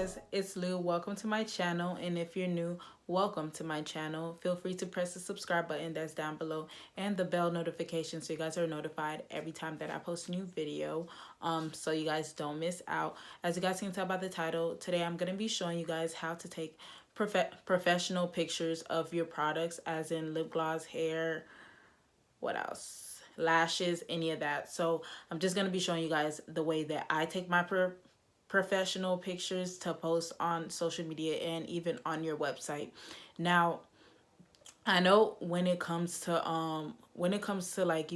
guys, it's Lou. Welcome to my channel, and if you're new, welcome to my channel. Feel free to press the subscribe button that's down below and the bell notification so you guys are notified every time that I post a new video, so you guys don't miss out. As you guys can tell by the title, today I'm going to be showing you guys how to take professional pictures of your products, as in lip gloss, hair, what else, lashes, any of that. So I'm just going to be showing you guys the way that I take my professional pictures to post on social media and even on your website. Now, I know when it comes to like,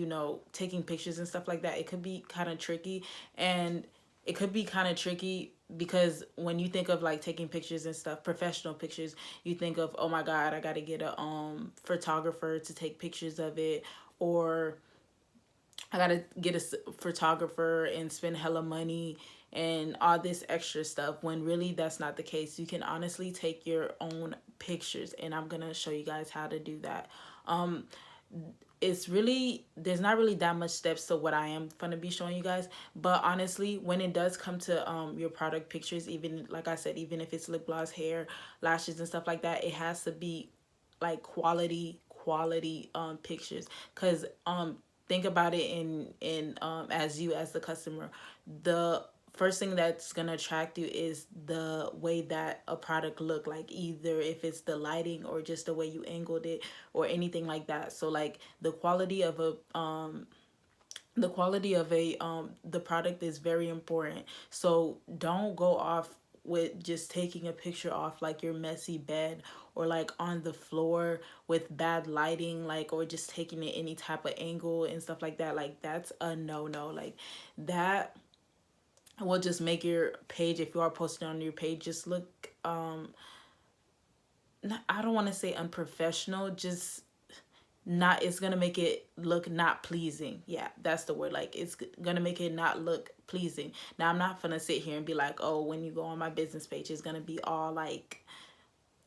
taking pictures and stuff like that, it could be kind of tricky. And it could be kind of tricky because when you think of like taking pictures and stuff, professional pictures, you think of, oh my god, I got to get a photographer to take pictures of it, or I gotta get a photographer and spend hella money and all this extra stuff, when really that's not the case. You can honestly take your own pictures, and I'm gonna show you guys how to do that. It's really, there's not really that much steps to what I am gonna be showing you guys, but honestly, when it does come to your product pictures, even like I said, even if it's lip gloss, hair, lashes and stuff like that, it has to be like quality pictures, because think about it in as you, as the customer, the first thing that's gonna attract you is the way that a product look like, either if it's the lighting or just the way you angled it or anything like that. So like the product is very important. So don't go off with just taking a picture off like your messy bed, or like on the floor with bad lighting, like, or just taking it any type of angle and stuff like that. Like, that's a no. Like, that will just make your page, if you are posting on your page, just look I don't want to say unprofessional, just not, it's gonna make it look not pleasing. Yeah, that's the word. Like, it's gonna make it not look pleasing. Now, I'm not gonna sit here and be like, oh, when you go on my business page, it's gonna be all like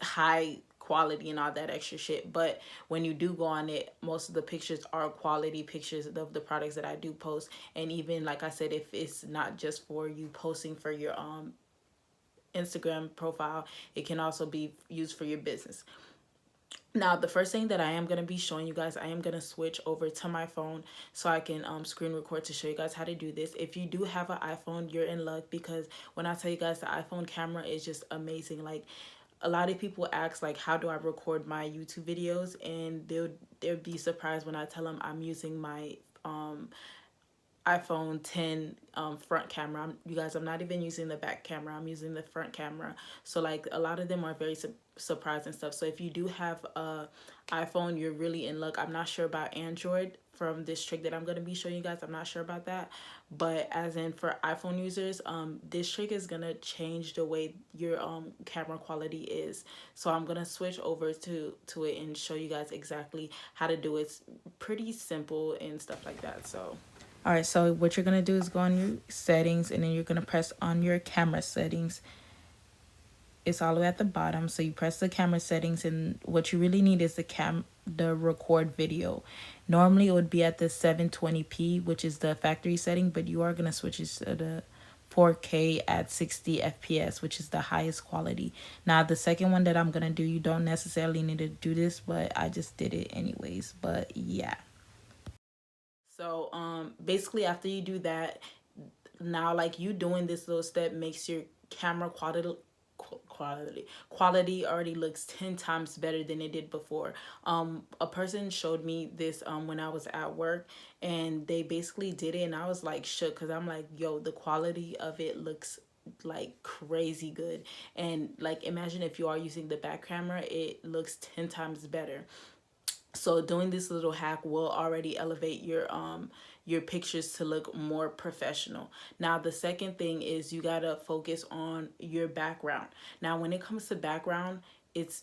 high quality and all that extra shit. But when you do go on it, most of the pictures are quality pictures of the products that I do post. And even like I said, if it's not just for you posting for your Instagram profile, it can also be used for your business. Now, the first thing that I am going to be showing you guys, I am going to switch over to my phone so I can screen record to show you guys how to do this. If you do have an iPhone, you're in luck, because when I tell you guys, the iPhone camera is just amazing. Like, a lot of people ask, like, how do I record my YouTube videos? And they'll be surprised when I tell them I'm using my iPhone 10 front camera. You guys, I'm not even using the back camera. I'm using the front camera. So like, a lot of them are very surprised and stuff. So if you do have a iPhone, you're really in luck. I'm not sure about Android from this trick that I'm going to be showing you guys. I'm not sure about that. But as in for iPhone users, this trick is going to change the way your camera quality is. So I'm going to switch over to it and show you guys exactly how to do it. It's pretty simple and stuff like that. So all right, so what you're going to do is go on your settings, and then you're going to press on your camera settings. It's all the way at the bottom. So you press the camera settings, and what you really need is the record video. Normally it would be at the 720p, which is the factory setting, but you are going to switch it to the 4K at 60 FPS, which is the highest quality. Now, the second one that I'm going to do, you don't necessarily need to do this, but I just did it anyways. But yeah. So basically, after you do that, now like, you doing this little step makes your camera quality already looks 10 times better than it did before. A person showed me this when I was at work, and they basically did it, and I was like shook, because I'm like, yo, the quality of it looks like crazy good. And like, imagine if you are using the back camera, it looks 10 times better. So doing this little hack will already elevate your pictures to look more professional. Now, the second thing is you gotta focus on your background. Now, when it comes to background, it's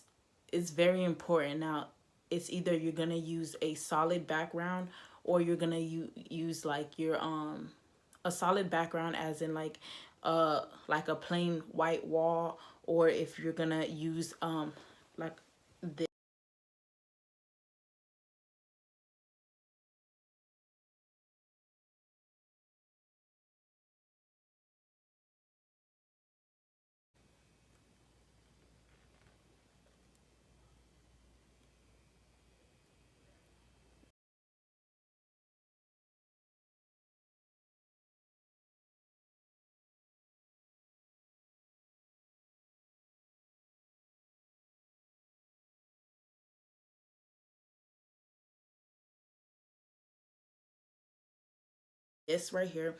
very important. Now, it's either you're gonna use a solid background, or you're gonna use like your a solid background, as in like a plain white wall, or if you're gonna use like this. this right here,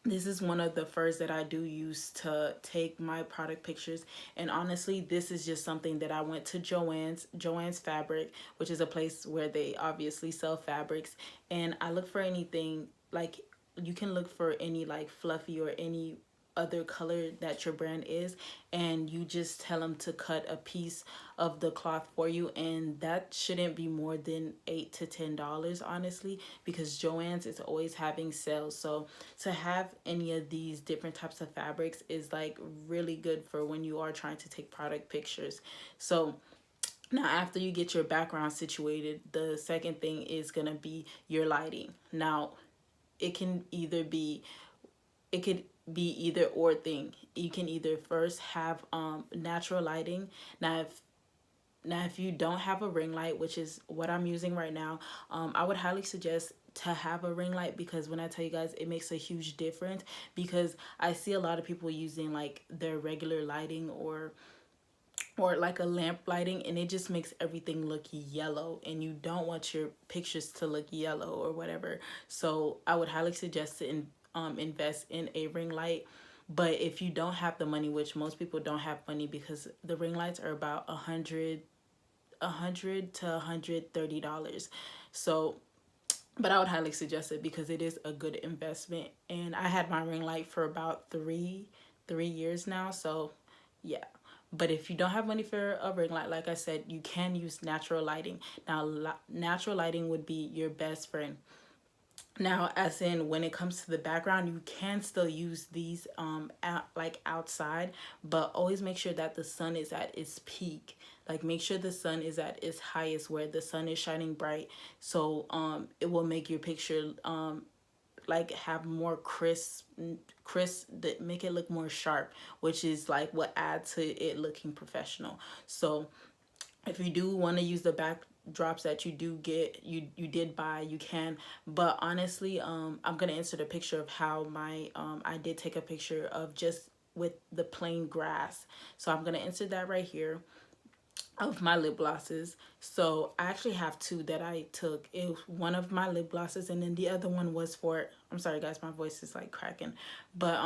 this is one of the first that I do use to take my product pictures. And honestly, this is just something that I went to Joann's Fabric, which is a place where they obviously sell fabrics, and I look for anything like, you can look for any like fluffy or any other color that your brand is, and you just tell them to cut a piece of the cloth for you, and that shouldn't be more than $8 to $10, honestly, because Joann's is always having sales. So to have any of these different types of fabrics is like really good for when you are trying to take product pictures. So now, after you get your background situated, the second thing is gonna be your lighting. Now, it can either be it could be either or thing. You can either first have natural lighting. Now if you don't have a ring light, which is what I'm using right now, I would highly suggest to have a ring light, because when I tell you guys, it makes a huge difference, because I see a lot of people using like their regular lighting or like a lamp lighting, and it just makes everything look yellow, and you don't want your pictures to look yellow or whatever. So I would highly suggest to invest in a ring light. But if you don't have the money, which most people don't have money, because the ring lights are about a hundred to $130. So, but I would highly suggest it because it is a good investment. And I had my ring light for about three years now. So yeah. But if you don't have money for a ring light, like I said, you can use natural lighting. Now, natural lighting would be your best friend. Now, as in when it comes to the background, you can still use these like outside, but always make sure that the sun is at its peak. Like make sure the sun is at its highest, where the sun is shining bright. So it will make your picture like have more crisp, that make it look more sharp, which is like what adds to it looking professional. So if you do want to use the backdrops that you do get, you did buy, you can. But honestly, I'm gonna insert a picture of how my I did take a picture of just with the plain grass. So I'm gonna insert that right here, of my lip glosses. So I actually have two that I took. It was one of my lip glosses, and then the other one was for, I'm sorry guys, my voice is like cracking, but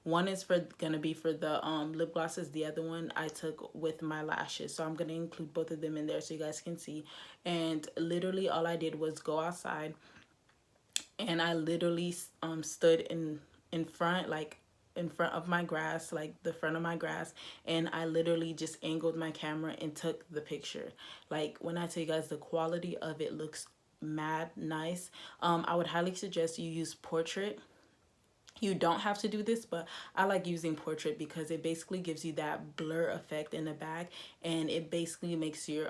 one is for gonna be for the lip glosses. The other one I took with my lashes. So I'm gonna include both of them in there so you guys can see. And literally all I did was go outside, and I literally stood in front, like in front of my grass, like the front of my grass, and I literally just angled my camera and took the picture. Like when I tell you guys, the quality of it looks mad nice. I would highly suggest you use portrait. You don't have to do this, but I like using portrait because it basically gives you that blur effect in the back, and it basically makes your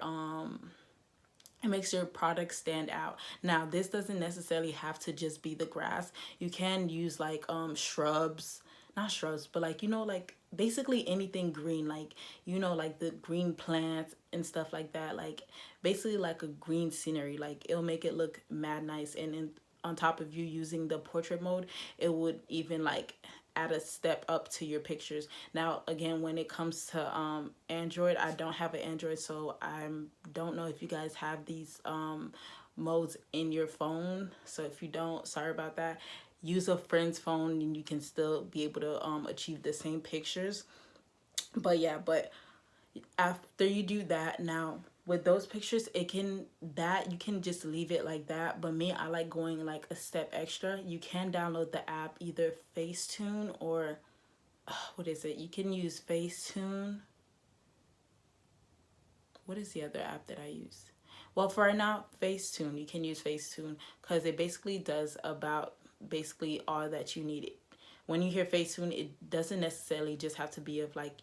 it makes your product stand out. Now, this doesn't necessarily have to just be the grass. You can use like shrubs, not shrubs, but like, you know, like basically anything green, like, you know, like the green plants and stuff like that. Like basically like a green scenery. Like it'll make it look mad nice. And in, on top of you using the portrait mode, it would even like add a step up to your pictures. Now again, when it comes to Android, I don't have an Android, so I don't know if you guys have these modes in your phone. So if you don't, sorry about that. Use a friend's phone and you can still be able to achieve the same pictures. But yeah, but after you do that, now with those pictures, it can, that you can just leave it like that. But me, I like going like a step extra. You can download the app, either Facetune or what is it, you can use Facetune. What is the other app that I use? Well, for right now, Facetune. You can use Facetune because it basically does about basically all that you need. When you hear Facetune, it doesn't necessarily just have to be of like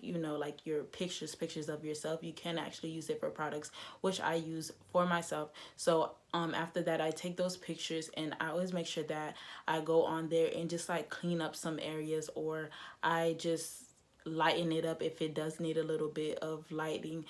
you know, like your pictures of yourself. You can actually use it for products, which I use for myself. So after that, I take those pictures and I always make sure that I go on there and just like clean up some areas, or I just lighten it up if it does need a little bit of lighting,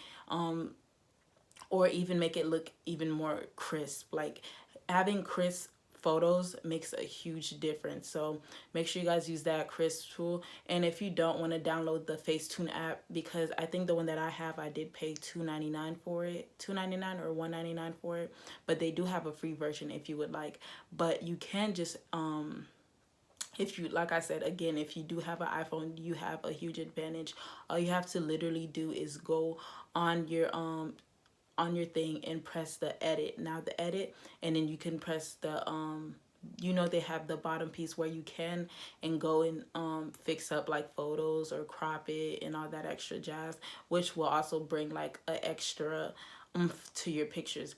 or even make it look even more crisp. Like having crisp photos makes a huge difference. So make sure you guys use that crisp tool. And if you don't want to download the Facetune app, because I think the one that I have, I did pay $2.99 for it, $2.99 or $1.99 for it, but they do have a free version if you would like. But you can just if you, like I said, again, if you do have an iPhone, you have a huge advantage. All you have to literally do is go on your thing and press the edit, now the edit, and then you can press the you know, they have the bottom piece where you can and go and fix up like photos or crop it and all that extra jazz, which will also bring like an extra to your pictures.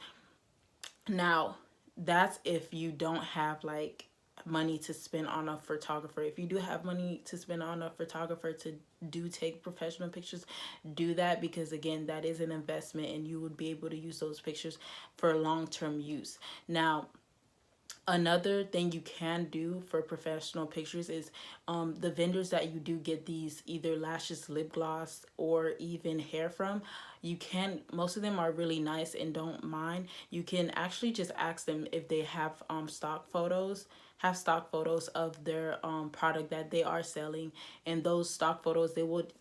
Now that's if you don't have like money to spend on a photographer. If you do have money to spend on a photographer to do take professional pictures, do that, because again, that is an investment and you would be able to use those pictures for long-term use. Now another thing you can do for professional pictures is the vendors that you do get these either lashes, lip gloss, or even hair from, you can, most of them are really nice and don't mind. You can actually just ask them if they have stock photos, of their product that they are selling, and those stock photos, they would,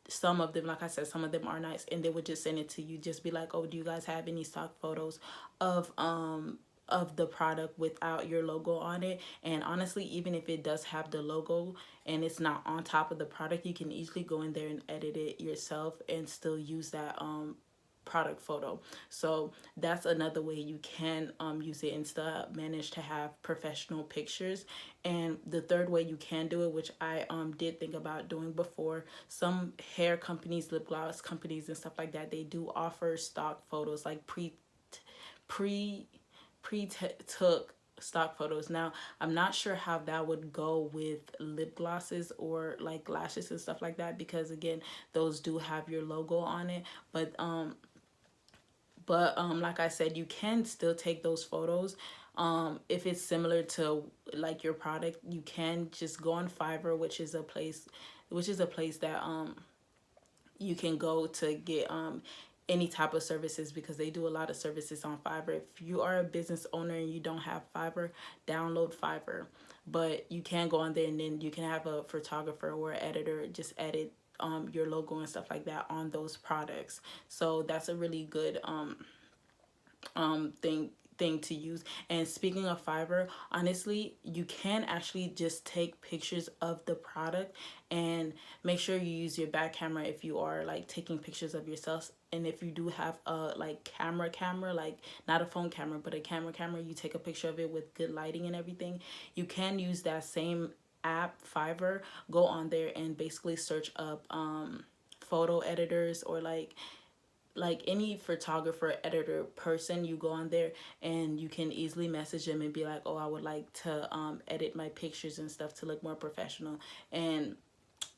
some of them, like I said, some of them are nice, and they would just send it to you. Just be like, oh, do you guys have any stock photos of the product without your logo on it? And honestly, even if it does have the logo and it's not on top of the product, you can easily go in there and edit it yourself and still use that product photo. So that's another way you can use it and still manage to have professional pictures. And the third way you can do it, which I did think about doing before, some hair companies, lip gloss companies and stuff like that, they do offer stock photos, like took stock photos. Now I'm not sure how that would go with lip glosses or like lashes and stuff like that, because again, those do have your logo on it. But like I said, you can still take those photos. If it's similar to like your product, you can just go on Fiverr, which is a place that you can go to get any type of services, because they do a lot of services on Fiverr. If you are a business owner and you don't have Fiverr, download Fiverr. But you can go on there and then you can have a photographer or editor just edit your logo and stuff like that on those products. So that's a really good thing to use. And speaking of Fiverr, honestly, you can actually just take pictures of the product, and make sure you use your back camera if you are like taking pictures of yourself. And if you do have a like camera, like not a phone camera but a camera, you take a picture of it with good lighting and everything, you can use that same app, Fiverr. Go on there and basically search up photo editors, or like any photographer, editor person. You go on there and you can easily message them and be like, oh, I would like to edit my pictures and stuff to look more professional. And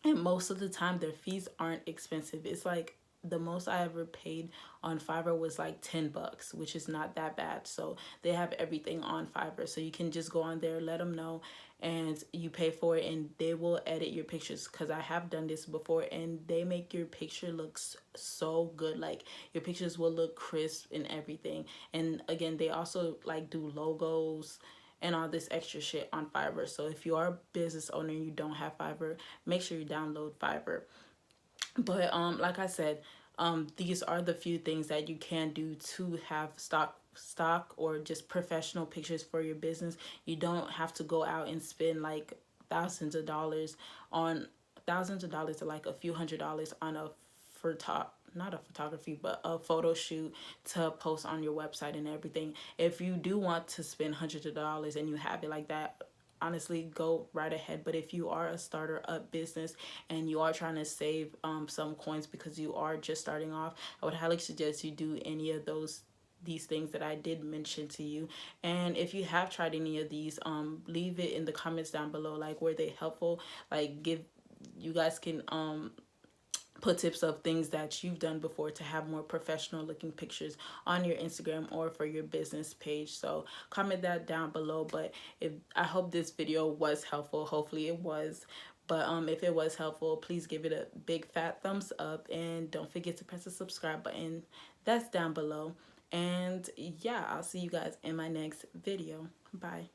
most of the time their fees aren't expensive. It's like the most I ever paid on Fiverr was like $10, which is not that bad. So they have everything on Fiverr. So you can just go on there, let them know, and you pay for it, and they will edit your pictures. Because I have done this before, and they make your picture look so good. Like your pictures will look crisp and everything. And again, they also like do logos and all this extra shit on Fiverr. So if you are a business owner and you don't have Fiverr, make sure you download Fiverr. But like I said, these are the few things that you can do to have stock or just professional pictures for your business. You don't have to go out and spend like thousands of dollars to like a few $100s on a not a photography, but a photo shoot to post on your website and everything. If you do want to spend hundreds of dollars and you have it like that, honestly, go right ahead. But if you are a starter up business and you are trying to save some coins because you are just starting off, I would highly suggest you do any of these things that I did mention to you. And if you have tried any of these, leave it in the comments down below, like were they helpful, like you guys can put tips of things that you've done before to have more professional looking pictures on your Instagram or for your business page. So comment that down below. But I hope this video was helpful. Hopefully it was. But if it was helpful, please give it a big fat thumbs up, and don't forget to press the subscribe button that's down below. And yeah, I'll see you guys in my next video. Bye.